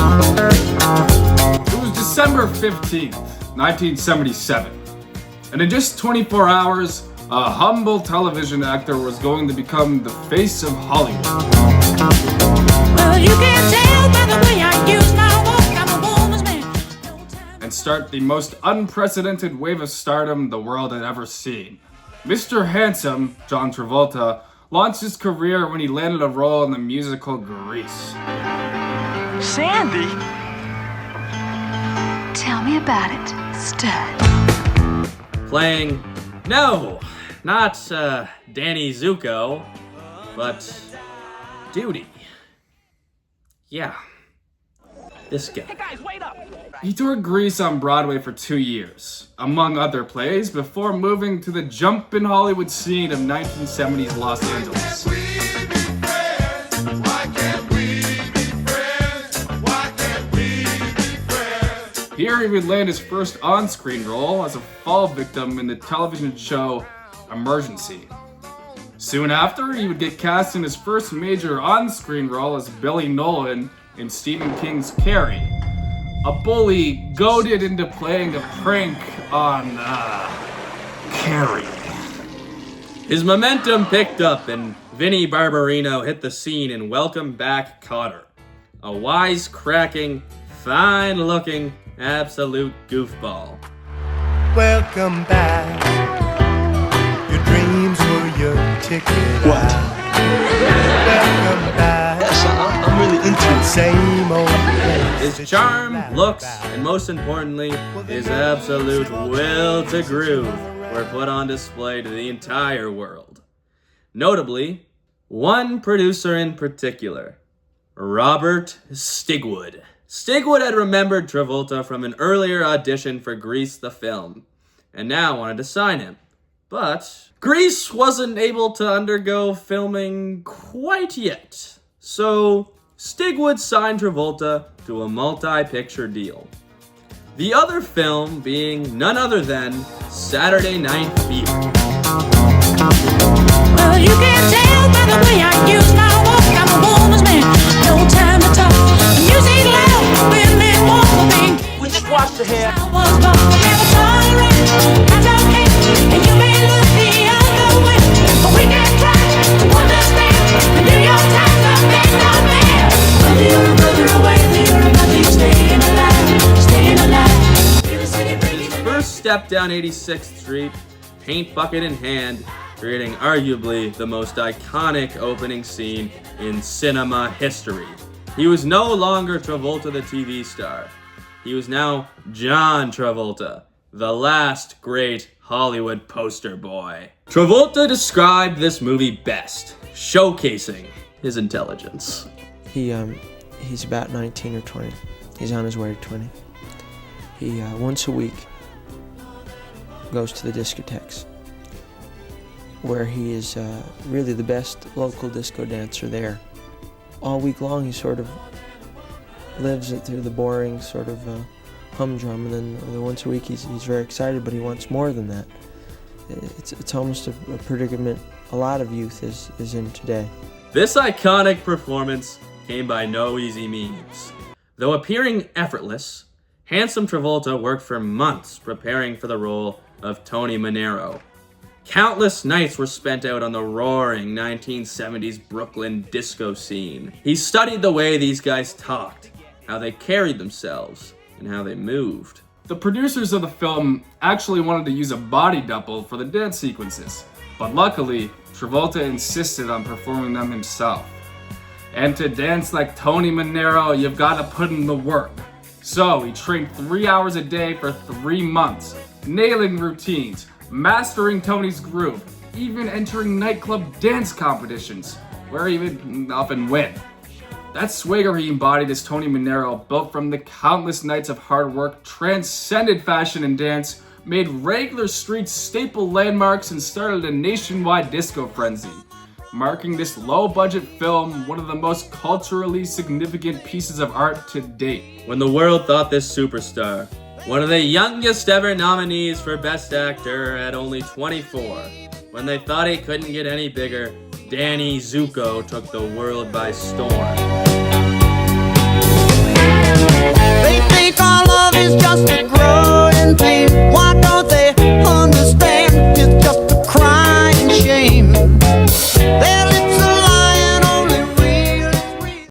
It was December 15th, 1977, and in just 24 hours, a humble television actor was going to become the face of Hollywood. Well, you can tell by the way I use my walk, I'm a woman's man. And start the most unprecedented wave of stardom the world had ever seen. Mr. Handsome, John Travolta, launched his career when he landed a role in the musical Grease. Sandy? Tell me about it, stud. Playing, no, not Danny Zuko, but Duty. Yeah, this guy. Hey guys, wait up! He toured Grease on Broadway for 2 years, among other plays, before moving to the jumpin' Hollywood scene of 1970s Los Angeles. Here he would land his first on-screen role as a fall victim in the television show Emergency. Soon after, he would get cast in his first major on-screen role as Billy Nolan in Stephen King's Carrie, a bully goaded into playing a prank on, Carrie. His momentum picked up and Vinnie Barbarino hit the scene in Welcome Back, Kotter. A wisecracking, fine-looking, absolute goofball. Welcome back. Your dreams were your ticket. What? Welcome back. Yes, I'm really into it. Same old place. His charm, looks, and most importantly, his absolute will to groove were put on display to the entire world. Notably, one producer in particular, Robert Stigwood. Stigwood had remembered Travolta from an earlier audition for Grease the film, and now wanted to sign him. But Grease wasn't able to undergo filming quite yet, so Stigwood signed Travolta to a multi-picture deal. The other film being none other than Saturday Night Fever. Well, you can tell by the way I use my walk, I'm a woman's man. No time to talk. Music loud, women walk the beat. We just washed the hair. I was born never tolerant. That's okay, and you may look the other way, but we can try to understand. The New York Times are best on man. Whether you're further away, whether you're a nothing, staying alive, staying alive. Feel the city breaking. First step down 86th Street, paint bucket in hand, creating arguably the most iconic opening scene in cinema history. He was no longer Travolta the TV star. He was now John Travolta, the last great Hollywood poster boy. Travolta described this movie best, showcasing his intelligence. He's about 19 or 20. He's on his way to 20. He once a week goes to the discotheques, where he is really the best local disco dancer there. All week long he sort of lives it through the boring sort of humdrum, and then once a week he's very excited, but he wants more than that. It's almost a predicament a lot of youth is in today. This iconic performance came by no easy means. Though appearing effortless, handsome Travolta worked for months preparing for the role of Tony Manero. Countless nights were spent out on the roaring 1970s Brooklyn disco scene. He studied the way these guys talked, how they carried themselves, and how they moved. The producers of the film actually wanted to use a body double for the dance sequences, but luckily, Travolta insisted on performing them himself. And to dance like Tony Manero, you've got to put in the work. So he trained 3 hours a day for 3 months, nailing routines, mastering Tony's groove, even entering nightclub dance competitions, where he would often win. That swagger he embodied as Tony Manero, built from the countless nights of hard work, transcended fashion and dance, made regular streets staple landmarks, and started a nationwide disco frenzy, marking this low-budget film one of the most culturally significant pieces of art to date. When the world thought this superstar, one of the youngest ever nominees for Best Actor at only 24, when they thought he couldn't get any bigger, Danny Zuko took the world by storm.